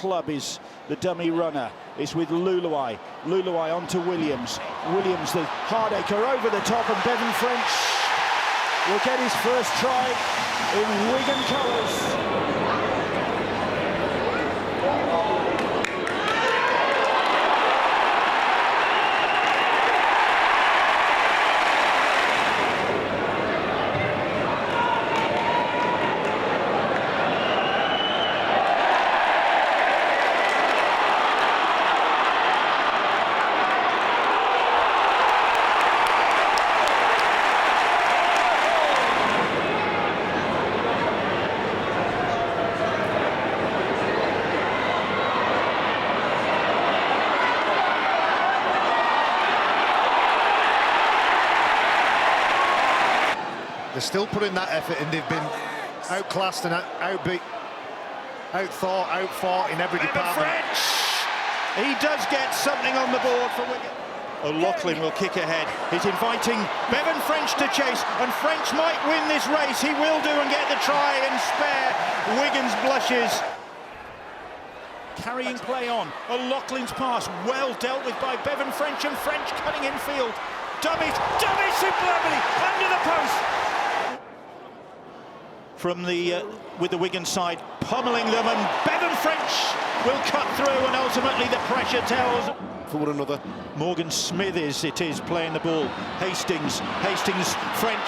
club is the dummy runner. It's with Luluai. Luluai onto Williams. Williams, the Hardacre over the top, and Bevan French will get his first try in Wigan colours. They're still putting that effort in. They've been outclassed and outbeat, outthought, outfought in every department. French! He does get something on the board for Wigan. O'Loughlin will kick ahead. He's inviting Bevan French to chase, and French might win this race. He will do and get the try and spare Wigan's blushes. Carrying play on. O'Loughlin's pass well dealt with by Bevan French, and French cutting infield. Dummies superbly under the post. From the with the Wigan side pummeling them, and Bevan French will cut through, and ultimately the pressure tells. For one another. Morgan Smith is playing the ball. Hastings, French,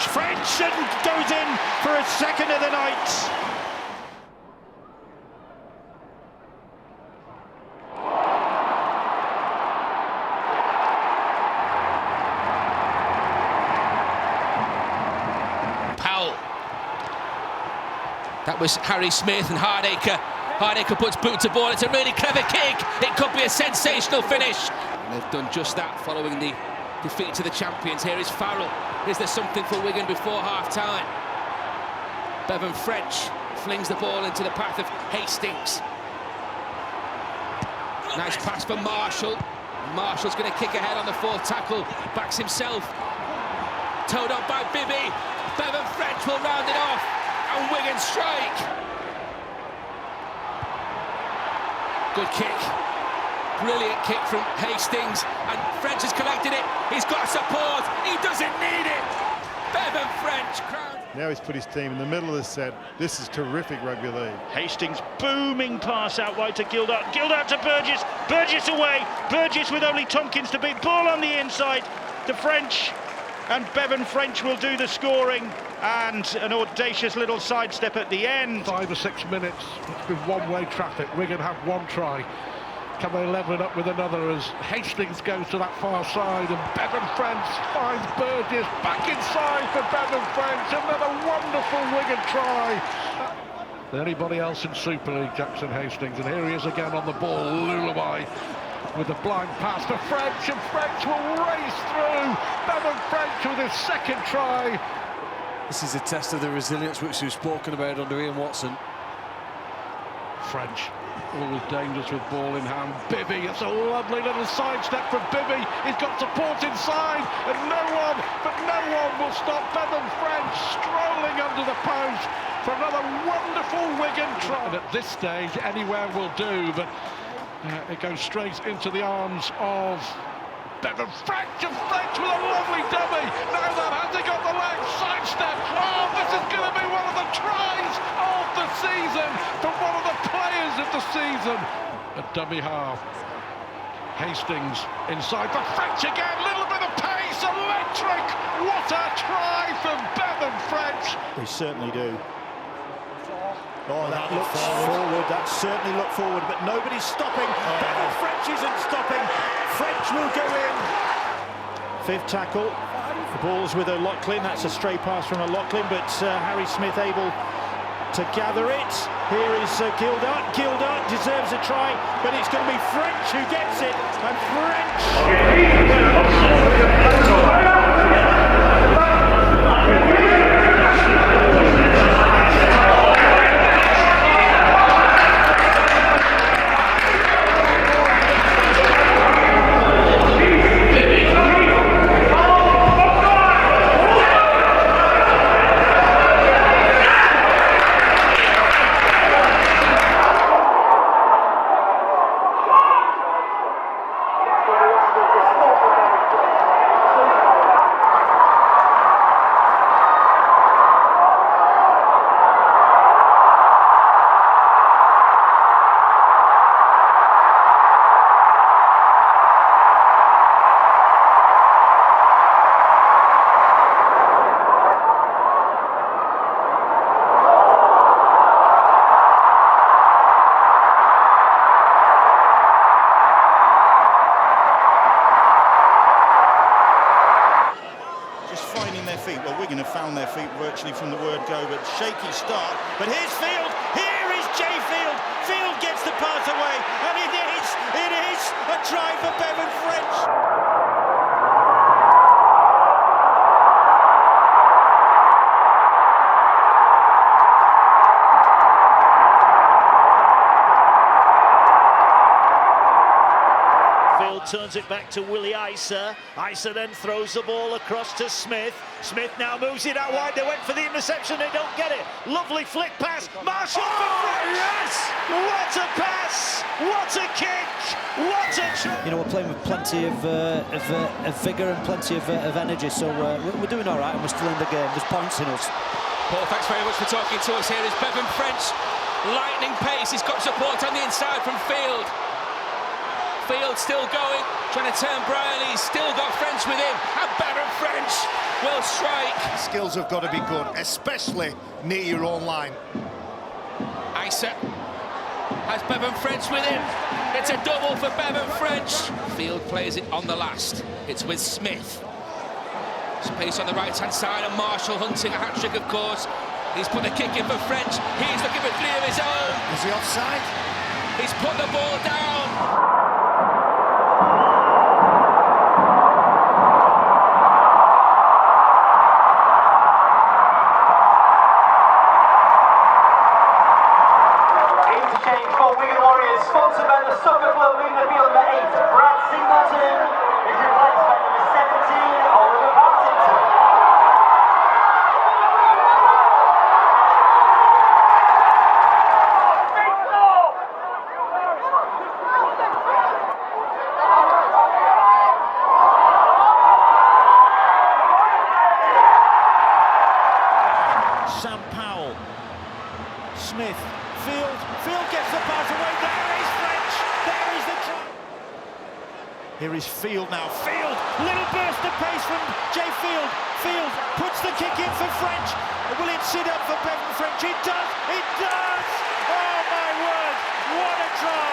and goes in for a second of the night. That was Harry Smith and Hardacre. Hardacre puts boot to ball. It's a really clever kick. It could be a sensational finish. And they've done just that following the defeat to the champions. Here is Farrell. Is there something for Wigan before half-time? Bevan French flings the ball into the path of Hastings. Nice pass for Marshall. Marshall's going to kick ahead on the fourth tackle. Backs himself. Towed up by Bibby. Bevan French will round it off. And Wigan strike. Good kick. Brilliant kick from Hastings. And French has collected it. He's got support. He doesn't need it. Bevan French crowned. Now he's put his team in the middle of the set. This is terrific rugby league. Hastings booming pass out wide to Gildart. Gildart to Burgess. Burgess away. Burgess with only Tompkins to beat. Ball on the inside. The French. And Bevan French will do the scoring, and an audacious little sidestep at the end. 5 or 6 minutes, it's been one-way traffic. Wigan have one try. Can they level it up with another as Hastings goes to that far side, and Bevan French finds Burgess back inside for Bevan French. Another wonderful Wigan try. Than anybody else in Super League, Jackson Hastings, and here he is again on the ball. Luluai with a blind pass for French, and French will race through. Bevan French with his second try. This is a test of the resilience which we've spoken about under Ian Watson. French, always dangerous with ball in hand. Bibby, it's a lovely little sidestep from Bibby. He's got support inside, and no one will stop Bevan French strolling under the post for another wonderful Wigan try. And at this stage, anywhere will do, but it goes straight into the arms of Bevan French, and French with a lovely dummy. Now that has he got the leg sidestep. Oh, this is going to be one of the tries of the season from one of the players of the season. A dummy half. Hastings inside for French again. Little bit of pace, electric. What a try from Bevan French. They certainly do. Oh, that looks forward. That certainly looked forward, but nobody's stopping. Bevan French isn't stopping. French will go in. Fifth tackle. The ball's with O'Loughlin. That's a stray pass from O'Loughlin, but Harry Smith able to gather it. Here is Gildart. Gildart deserves a try, but it's going to be French who gets it, and French. found their feet virtually from the word go, but shaky start. But here's Field, here is Jay Field. Field gets the pass away, and it is a try for Bevan French. Turns it back to Willie Isa. Isa then throws the ball across to Smith. Smith now moves it out wide. They went for the interception. They don't get it. Lovely flick pass. Marshall for French. Yes! What a pass! What a kick! What a try! You know, we're playing with plenty of vigour and plenty of energy, so we're doing all right and we're still in the game. There's points in us. Paul, thanks very much for talking to us. Here is Bevan French. Lightning pace. He's got support on the inside from Field. Field still going, trying to turn Brian. He's still got French with him. And Bevan French will strike. Skills have got to be good, especially near your own line. Isa has Bevan French with him. It's a double for Bevan French. Field plays it on the last. It's with Smith. Space on the right-hand side, and Marshall hunting a hat-trick, of course. He's put the kick in for French. He's looking for three of his own. Is he offside? He's put the ball down. Wigan Warriors, sponsored by the soccer club in the field number 8, Brad Singleton, is replaced by number 17, Oliver Partington. Sam Powell, Smith, Field gets the pass away. There is French. There is the try. Here is Field now. Field, little burst of pace from Jay Field. Field puts the kick in for French. Will it sit up for Bevan French? It does. It does. Oh my word! What a try!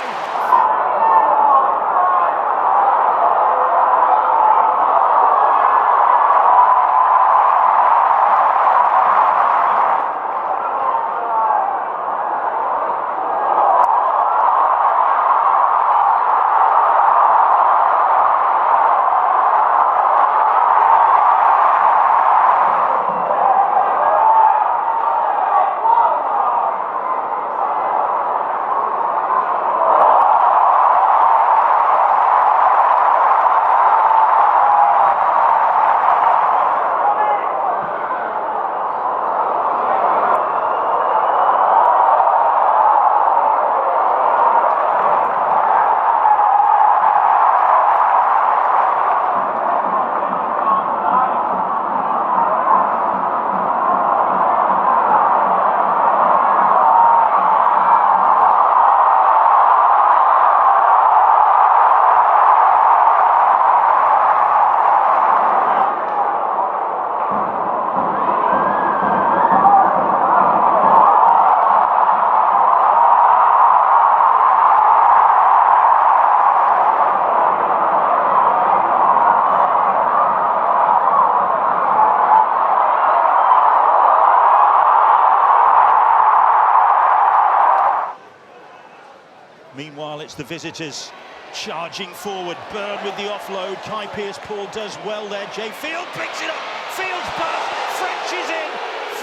Meanwhile, it's the visitors charging forward. Byrne with the offload. Kai Pearce-Paul does well there. Jay Field picks it up. Field's pass. French is in.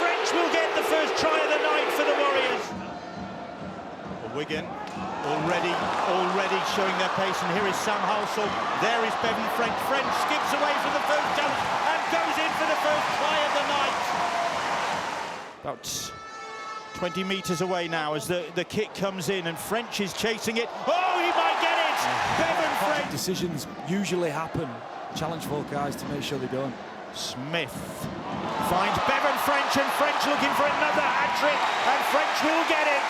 French will get the first try of the night for the Warriors. Wigan already showing their pace, and here is Sam Halsall. There is Bevan French. French skips away for the first challenge and goes in for the first try of the night. About 20 metres away now as the kick comes in, and French is chasing it. Oh, he might get it! Bevan French. Decisions usually happen. Challenge for guys to make sure they don't. Smith finds Bevan French, and French looking for another hat-trick, and French will get it.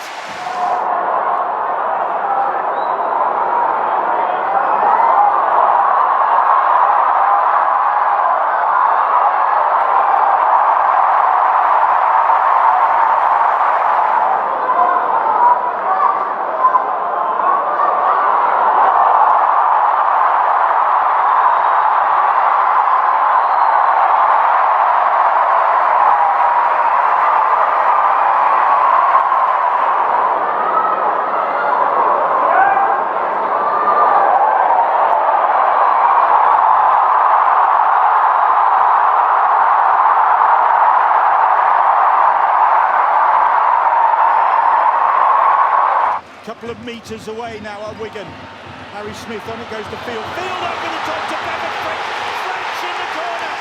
of metres away now at Wigan. Harry Smith on it goes to Field. Field over the top to Bevan. French in the corner.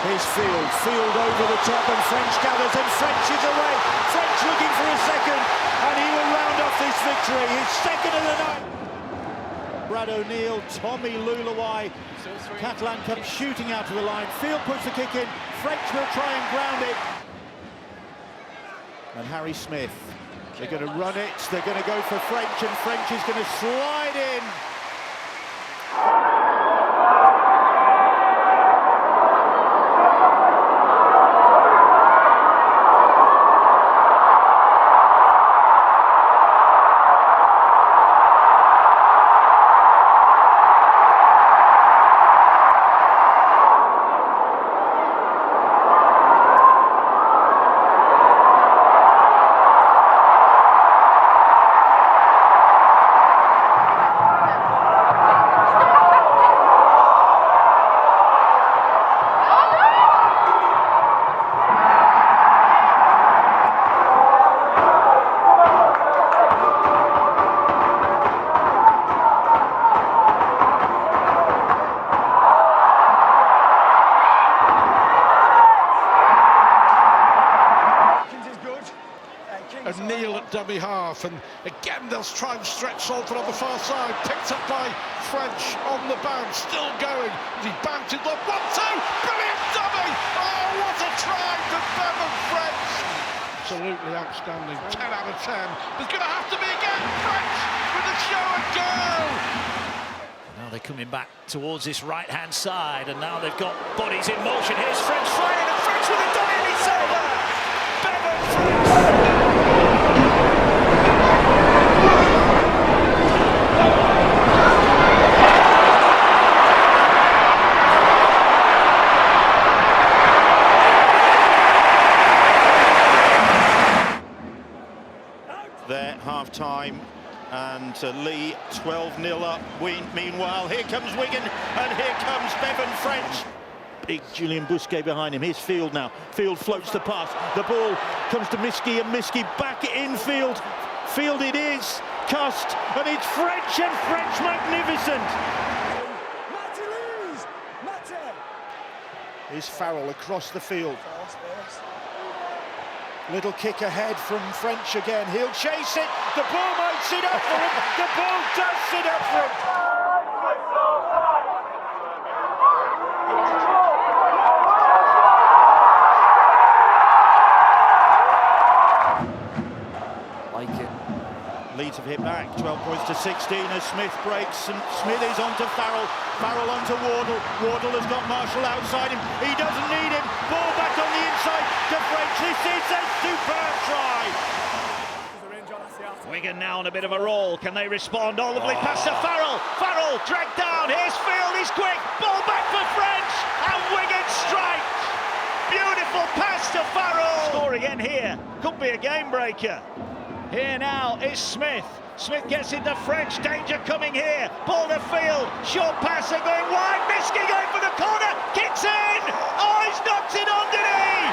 Here's Field. Field over the top and French gathers and French is away. French looking for a second and he will round off this victory. His second of the night. Brad O'Neill, Tommy Lulawai. Catalan comes shooting out to the line. Field puts the kick in. French will try and ground it. And Harry Smith. They're going to run it. They're going to go for French and French is going to slide in. O'Neill at dummy half, and again they'll try and stretch Salford on the far side. Picked up by French on the bounce, still going. He bounces up 1-2, brilliant dummy! Oh, what a try from Bevan French! Absolutely outstanding, 10 out of 10. There's going to have to be again French with a show and go! Now they're coming back towards this right-hand side, and now they've got bodies in motion. Here's French firing, and French with a dummy, and it's over! Bevan French! There, half-time, and Lee 12-0 up. Meanwhile, here comes Wigan, and here comes Bevan French. Big Julian Bousquet behind him. Here's Field now. Field floats the pass. The ball comes to Miskey, and Miskey back in Field. Field it is. Cust, and it's French, and French magnificent. Here's Farrell across the field. Little kick ahead from French again. He'll chase it. The ball might sit up for him. The ball does sit up for him. Like it. Leeds have hit back. 12 points to 16 as Smith breaks, and Smith is onto Farrell. Farrell onto Wardle. Wardle has got Marshall outside him. He doesn't need him. Ball back on the inside to French. This is a superb try. Wigan now on a bit of a roll. Can they respond? Olively pass to Farrell. Farrell dragged down. Here's Field. He's quick. Ball back for French. And Wigan strike. Beautiful pass to Farrell. Score again here. Could be a game breaker. Here now is Smith. Smith gets into French. Danger coming here. Ball to Field. Short passer going wide. Miskey going for the corner. Kicks in. Oh, he's knocked it on, did he?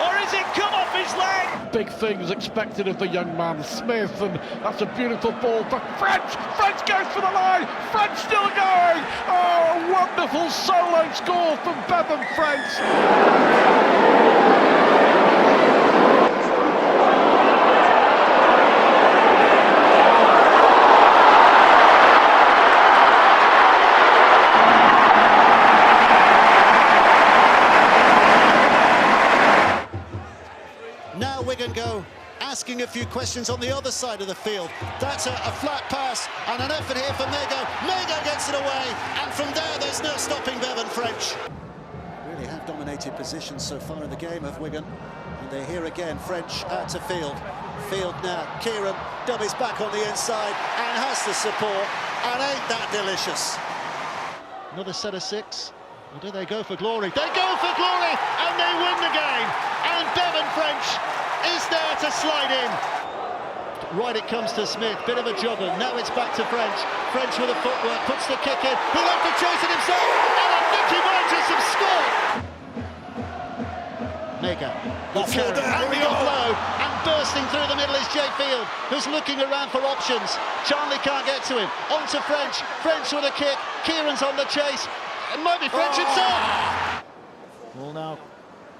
Or has it come off his leg? Big things expected of the young man Smith, and that's a beautiful ball for French. French goes for the line. French still going. Oh, a wonderful solo score from Bevan French. Now Wigan go asking a few questions on the other side of the field. That's a flat pass and an effort here from Mego. Mego gets it away, and from there there's no stopping Bevan French. Really have dominated positions so far in the game of Wigan. And they're here again, French out to Field. Field now, Kieran dummies back on the inside and has the support, and ain't that delicious. Another set of 6. Or do they go for glory? They go for glory, and they win the game. And Bevan French is there to slide in. Right, it comes to Smith, bit of a juggle. Now it's back to French. French with the footwork, puts the kick in. He'll have to chase it himself, and Nicky Martis have scored. Mega. Offload, and the offload, and bursting through the middle is Jay Field, who's looking around for options. Charlie can't get to him. On to French. French with a kick. Kieran's on the chase. It might be French himself. Ball now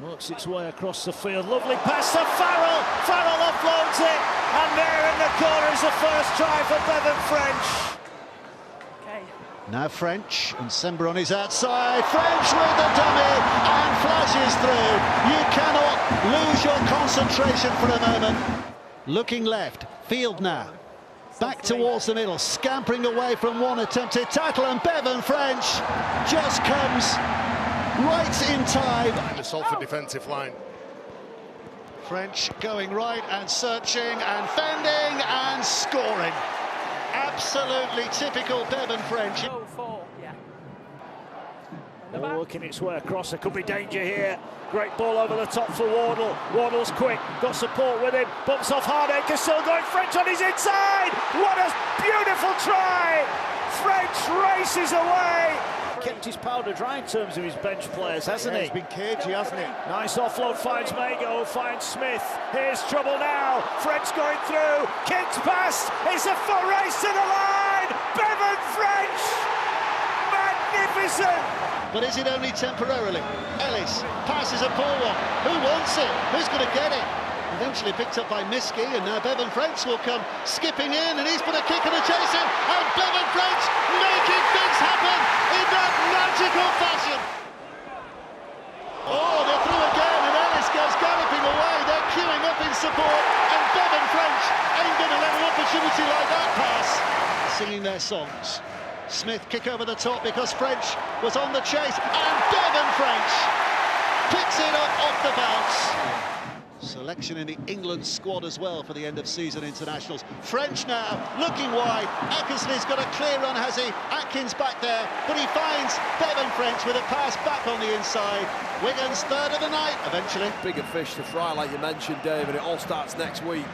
works its way across the field. Lovely pass to Farrell. Farrell offloads it, and there in the corner is the first try for Bevan French. Now French, and Sember on his outside. French with the dummy, and flashes through. You cannot lose your concentration for a moment. Looking left, Field now. Back towards the middle, scampering away from one attempted tackle, and Bevan French just comes right in time. The Salford defensive line. French going right and searching and fending and scoring. Absolutely typical Bevan French. Ball working its way across, there could be danger here. Great ball over the top for Wardle. Wardle's quick, got support with him, bumps off Hardacre, still going. French on his inside. What a beautiful try! French races away. Kept his powder dry in terms of his bench players, hasn't he? He's been cagey, hasn't he? Nice offload, finds Mago, finds Smith. Here's trouble now. French going through, kicks past. It's a foot race to the line. Bevan French, magnificent. But is it only temporarily? Ellis passes a poor one. Who wants it? Who's going to get it? Eventually picked up by Miskey, and now Bevan French will come skipping in, and he's put a kick and a chase in, and Bevan French making things happen in that magical fashion. Oh, they're through again, and Ellis goes galloping away. They're queuing up in support, and Bevan French ain't going to let an opportunity like that pass. Singing their songs. Smith kick over the top because French was on the chase, and Bevan French picks it up off the bounce. Selection in the England squad as well for the end of season internationals. French now looking wide. Eckersley's got a clear run, has he? Atkins back there, but he finds Bevan French with a pass back on the inside. Wigan's third of the night eventually. Bigger fish to fry, like you mentioned, David. It all starts next week.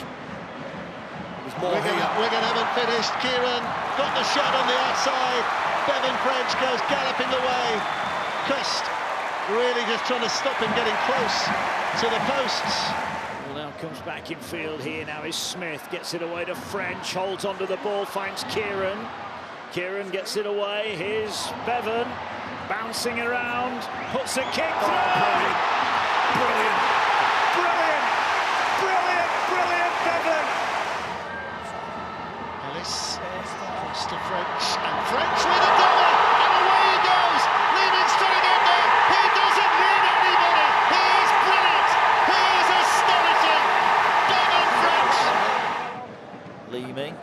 There's more here. Wigan haven't finished. Kieran got the shot on the outside. Bevan French goes galloping away. Cust really just trying to stop him getting close to the posts. Well, now comes back in field here. Now is Smith, gets it away to French, holds onto the ball, finds Kieran. Kieran gets it away. Here's Bevan, bouncing around, puts a kick through. Brilliant, brilliant, Brilliant, brilliant, brilliant, Bevan. Ellis across to French, and French with a double, and away he goes, leading straight in there. He doesn't need anybody. He's brilliant. He is astonishing. Bevan French. Leeming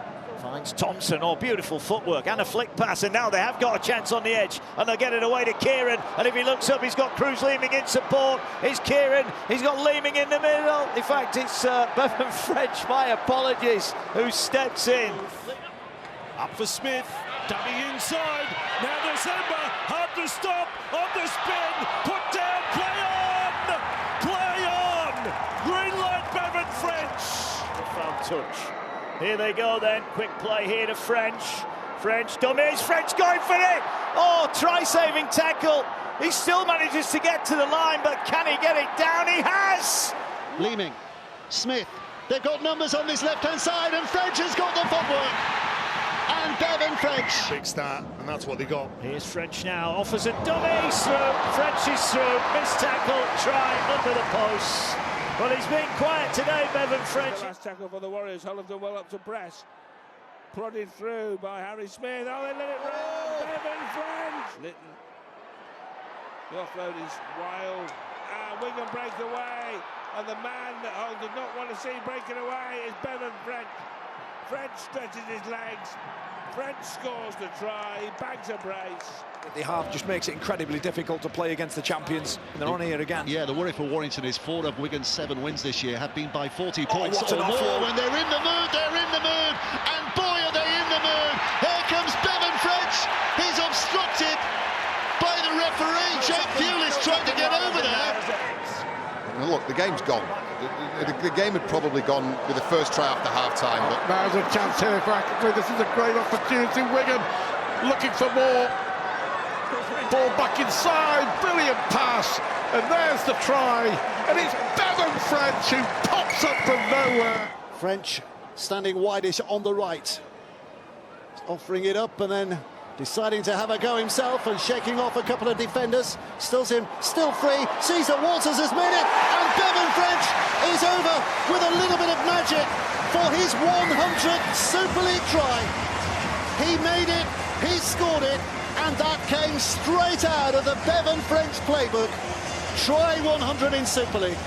finds Thompson. Oh, beautiful footwork and a flick pass, and now they have got a chance on the edge, and they'll get it away to Kieran. And if he looks up, he's got Cruz Leeming in support. It's Kieran. He's got Leeming in the middle. In fact, it's Bevan French. My apologies. Who steps in? Up for Smith, dummy inside. Now there's Ember, hard to stop, on the spin, put down, play on! Play on! Green light, Bevan French! Profound touch. Here they go then, quick play here to French. French, dummies, French going for it! Oh, try-saving tackle. He still manages to get to the line, but can he get it down? He has! Leeming, Smith, they've got numbers on this left-hand side, and French has got the footwork. And Bevan French. Big start, and that's what they got. Here's French now, offers a dummy, he's through. French is through, missed tackle, try under the post. But he's been quiet today, Bevan French. The last tackle for the Warriors, Hull have done well up to press. Prodded through by Harry Smith. Oh, they let it run. Bevan French. Litton. The offload is wild. Wigan break away. And the man that Hull did not want to see breaking away is Bevan French. French stretches his legs. French scores the try. He bags a brace. The half just makes it incredibly difficult to play against the champions, and they're on here again. Yeah, the worry for Warrington is 4 of Wigan's 7 wins this year have been by 40 points what an or more. offload. When they're in the mood, they're in the mood, and boy are they in the mood. Here comes Bevan French. He's obstructed by the referee. Jake Fuel is trying to get over there. Now look, the game's gone. The game had probably gone with the first try after half-time. But Now's a chance here for Ackley. This is a great opportunity. Wigan looking for more. Ball back inside, brilliant pass, and there's the try, and it's Bevan French who pops up from nowhere. French standing wideish on the right, offering it up and then deciding to have a go himself and shaking off a couple of defenders. Stills him, still free, sees that Walters has made it, and Bevan French is over with a little bit of magic for his 100th Super League try. He made it, he scored it, and that came straight out of the Bevan French playbook. Try 100 in Super League.